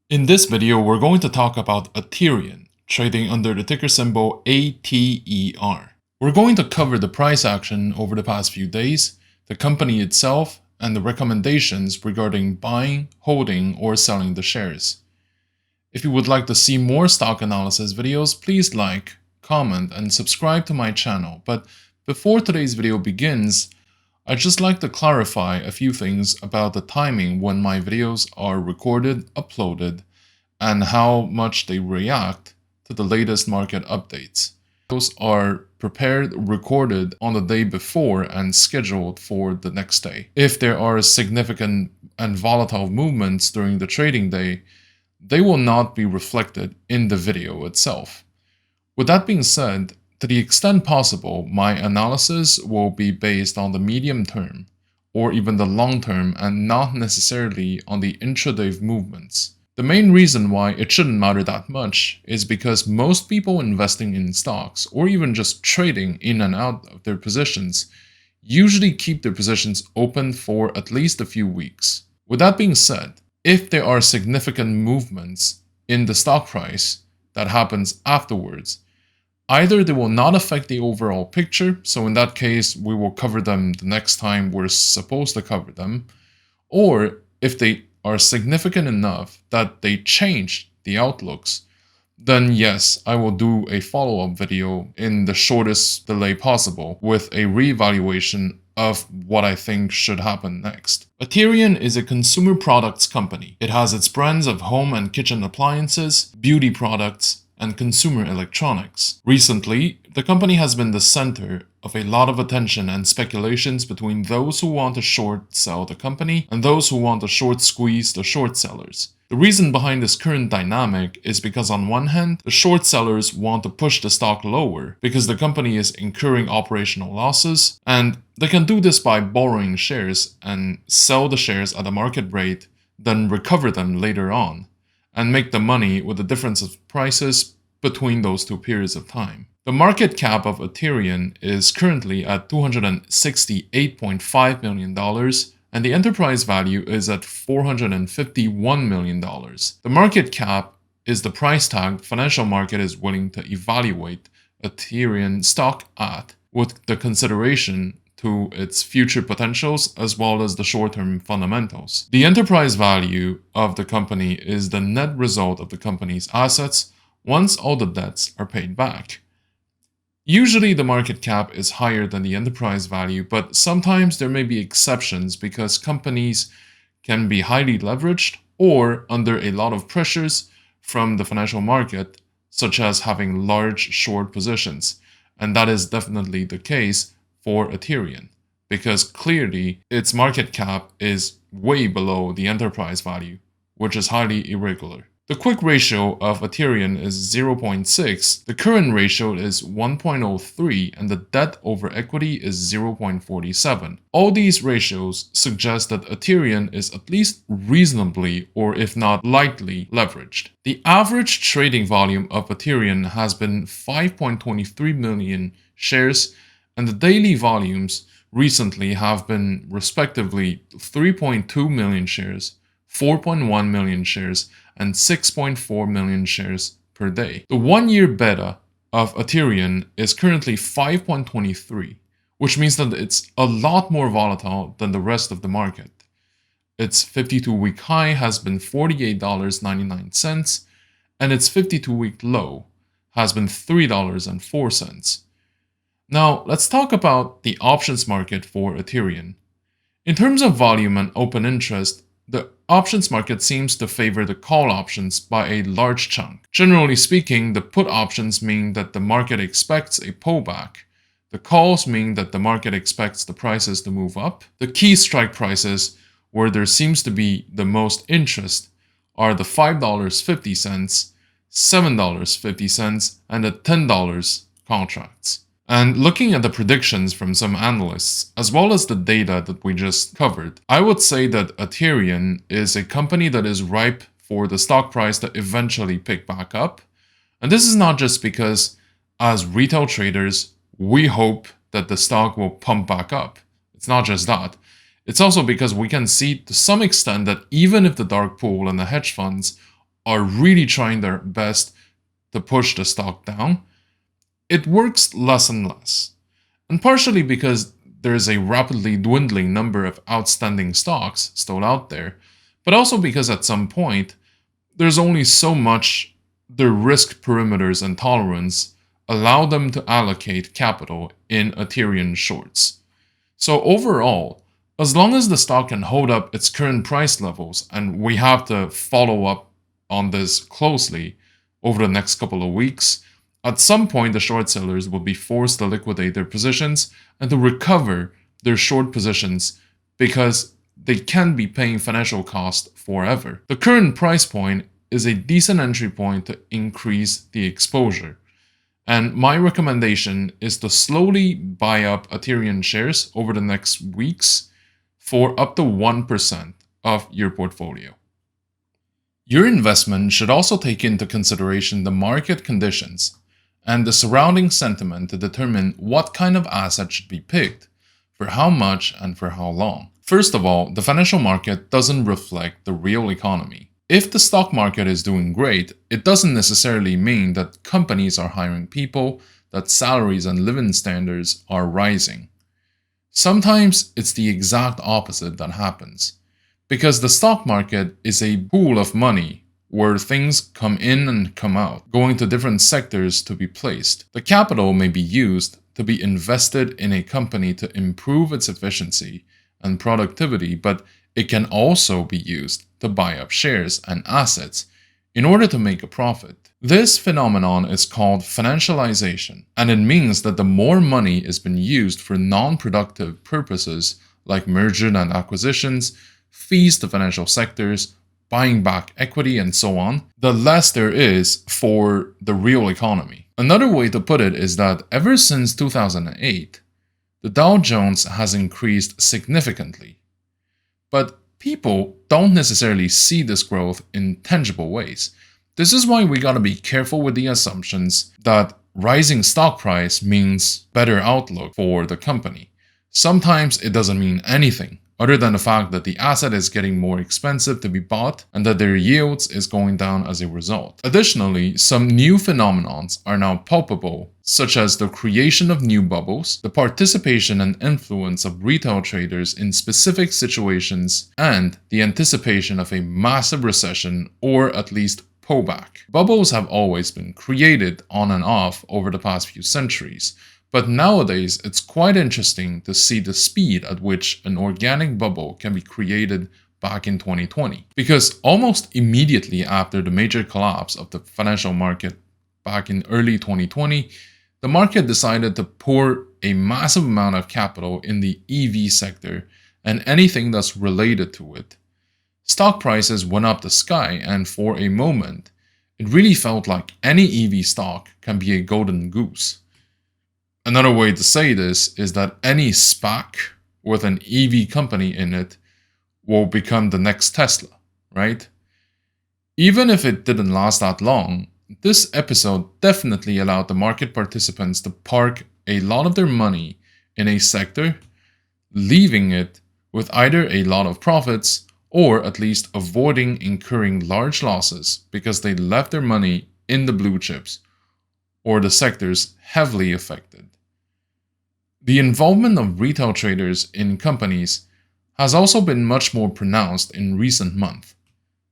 In this video, we're going to talk about Aterian, trading under the ticker symbol ATER. We're going to cover the price action over the past few days, the company itself, and the recommendations regarding buying, holding, or selling the shares. If you would like to see more stock analysis videos, please like, comment, and subscribe to my channel. But before today's video begins, I'd just like to clarify a few things about the timing when my videos are recorded, uploaded, and how much they react to the latest market updates. Those are prepared, recorded on the day before, and scheduled for the next day. If there are significant and volatile movements during the trading day, they will not be reflected in the video itself. With that being said, to the extent possible, my analysis will be based on the medium term, or even the long term, and not necessarily on the intraday movements. The main reason why it shouldn't matter that much is because most people investing in stocks, or even just trading in and out of their positions, usually keep their positions open for at least a few weeks. With that being said, if there are significant movements in the stock price that happens afterwards, either they will not affect the overall picture, so in that case we will cover them the next time we're supposed to cover them, or if they are significant enough that they change the outlooks, then yes, I will do a follow-up video in the shortest delay possible with a reevaluation of what I think should happen next. Aterian is a consumer products company. It has its brands of home and kitchen appliances, beauty products, and consumer electronics. Recently, the company has been the center of a lot of attention and speculations between those who want to short sell the company and those who want to short squeeze the short sellers. The reason behind this current dynamic is because on one hand, the short sellers want to push the stock lower because the company is incurring operational losses, and they can do this by borrowing shares and sell the shares at a market rate, then recover them later on, and make the money with the difference of prices between those two periods of time. The market cap of Aterian is currently at $268.5 million, and the enterprise value is at $451 million. The market cap is the price tag the financial market is willing to evaluate Aterian stock at, with the consideration to its future potentials as well as the short-term fundamentals. The enterprise value of the company is the net result of the company's assets once all the debts are paid back. Usually the market cap is higher than the enterprise value, but sometimes there may be exceptions because companies can be highly leveraged or under a lot of pressures from the financial market, such as having large short positions, and that is definitely the case for Aterian, because clearly its market cap is way below the enterprise value, which is highly irregular. The quick ratio of Aterian is 0.6, the current ratio is 1.03, and the debt over equity is 0.47. All these ratios suggest that Aterian is at least reasonably, or if not lightly, leveraged. The average trading volume of Aterian has been 5.23 million shares, and the daily volumes recently have been respectively 3.2 million shares, 4.1 million shares, and 6.4 million shares per day. The one-year beta of Aterian is currently 5.23, which means that it's a lot more volatile than the rest of the market. Its 52-week high has been $48.99, and its 52-week low has been $3.04. Now, let's talk about the options market for Aterian. In terms of volume and open interest, the options market seems to favor the call options by a large chunk. Generally speaking, the put options mean that the market expects a pullback. The calls mean that the market expects the prices to move up. The key strike prices, where there seems to be the most interest, are the $5.50, $7.50, and the $10 contracts. And looking at the predictions from some analysts, as well as the data that we just covered, I would say that Aterian is a company that is ripe for the stock price to eventually pick back up. And this is not just because, as retail traders, we hope that the stock will pump back up. It's not just that. It's also because we can see to some extent that even if the dark pool and the hedge funds are really trying their best to push the stock down, it works less and less. And partially because there's a rapidly dwindling number of outstanding stocks still out there, but also because at some point, there's only so much their risk perimeters and tolerance allow them to allocate capital in Aterian shorts. So overall, as long as the stock can hold up its current price levels, and we have to follow up on this closely over the next couple of weeks, at some point the short sellers will be forced to liquidate their positions and to recover their short positions because they can't be paying financial cost forever. The current price point is a decent entry point to increase the exposure. And my recommendation is to slowly buy up Aterian shares over the next weeks for up to 1% of your portfolio. Your investment should also take into consideration the market conditions and the surrounding sentiment to determine what kind of asset should be picked, for how much and for how long. First of all, the financial market doesn't reflect the real economy. If the stock market is doing great, it doesn't necessarily mean that companies are hiring people, that salaries and living standards are rising. Sometimes it's the exact opposite that happens, because the stock market is a pool of money where things come in and come out, going to different sectors to be placed. The capital may be used to be invested in a company to improve its efficiency and productivity, but it can also be used to buy up shares and assets in order to make a profit. This phenomenon is called financialization, and it means that the more money is being used for non-productive purposes like merger and acquisitions, fees to financial sectors, buying back equity, and so on, the less there is for the real economy. Another way to put it is that ever since 2008, the Dow Jones has increased significantly. But people don't necessarily see this growth in tangible ways. This is why we gotta be careful with the assumptions that rising stock price means better outlook for the company. Sometimes it doesn't mean anything other than the fact that the asset is getting more expensive to be bought and that their yields is going down as a result. Additionally, some new phenomenons are now palpable, such as the creation of new bubbles, the participation and influence of retail traders in specific situations, and the anticipation of a massive recession or at least pullback. Bubbles have always been created on and off over the past few centuries, but nowadays it's quite interesting to see the speed at which an organic bubble can be created back in 2020. Because almost immediately after the major collapse of the financial market back in early 2020, the market decided to pour a massive amount of capital in the EV sector and anything that's related to it. Stock prices went up the sky, and for a moment, it really felt like any EV stock can be a golden goose. Another way to say this is that any SPAC with an EV company in it will become the next Tesla, right? Even if it didn't last that long, this episode definitely allowed the market participants to park a lot of their money in a sector, leaving it with either a lot of profits or at least avoiding incurring large losses because they left their money in the blue chips or the sectors heavily affected. The involvement of retail traders in companies has also been much more pronounced in recent months,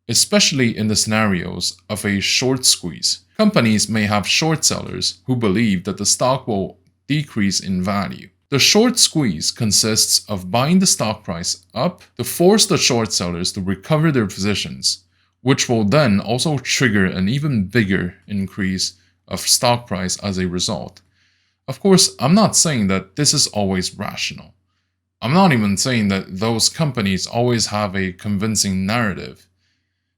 especially in the scenarios of a short squeeze. Companies may have short sellers who believe that the stock will decrease in value. The short squeeze consists of buying the stock price up to force the short sellers to recover their positions, which will then also trigger an even bigger increase of stock price as a result. Of course, I'm not saying that this is always rational. I'm not even saying that those companies always have a convincing narrative.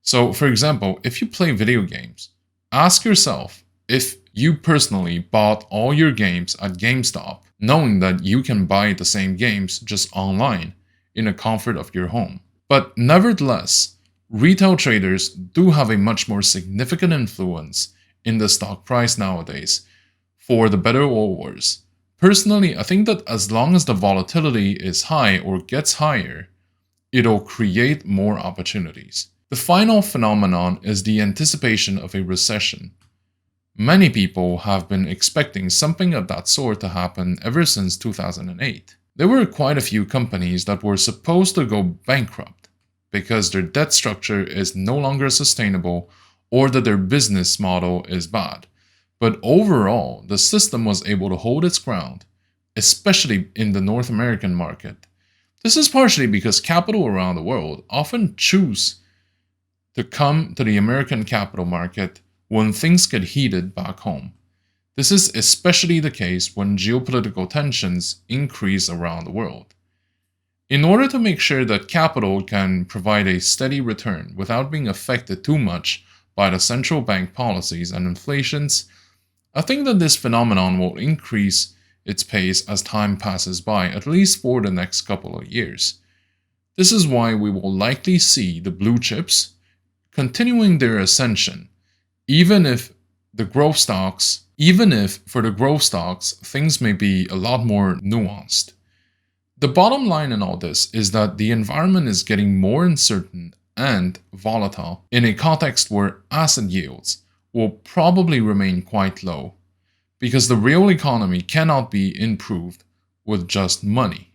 So, for example, if you play video games, ask yourself if you personally bought all your games at GameStop, knowing that you can buy the same games just online in the comfort of your home. But nevertheless, retail traders do have a much more significant influence in the stock price nowadays, for the better or worse. Personally, I think that as long as the volatility is high or gets higher, it'll create more opportunities. The final phenomenon is the anticipation of a recession. Many people have been expecting something of that sort to happen ever since 2008. There were quite a few companies that were supposed to go bankrupt because their debt structure is no longer sustainable or that their business model is bad. But overall, the system was able to hold its ground, especially in the North American market. This is partially because capital around the world often choose to come to the American capital market when things get heated back home. This is especially the case when geopolitical tensions increase around the world. In order to make sure that capital can provide a steady return without being affected too much by the central bank policies and inflations, I think that this phenomenon will increase its pace as time passes by, at least for the next couple of years. This is why we will likely see the blue chips continuing their ascension, even if for the growth stocks, things may be a lot more nuanced. The bottom line in all this is that the environment is getting more uncertain and volatile in a context where asset yields will probably remain quite low, because the real economy cannot be improved with just money.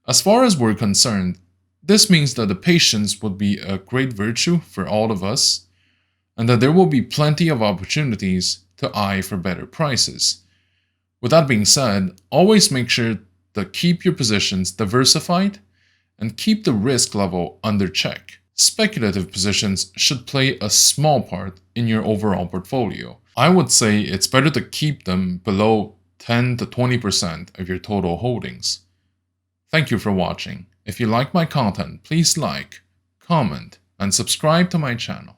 As far as we're concerned, this means that the patience would be a great virtue for all of us, and that there will be plenty of opportunities to eye for better prices. With that being said, always make sure to keep your positions diversified and keep the risk level under check. Speculative positions should play a small part in your overall portfolio. I would say it's better to keep them below 10 to 20% of your total holdings. Thank you for watching. If you like my content, please like, comment, and subscribe to my channel.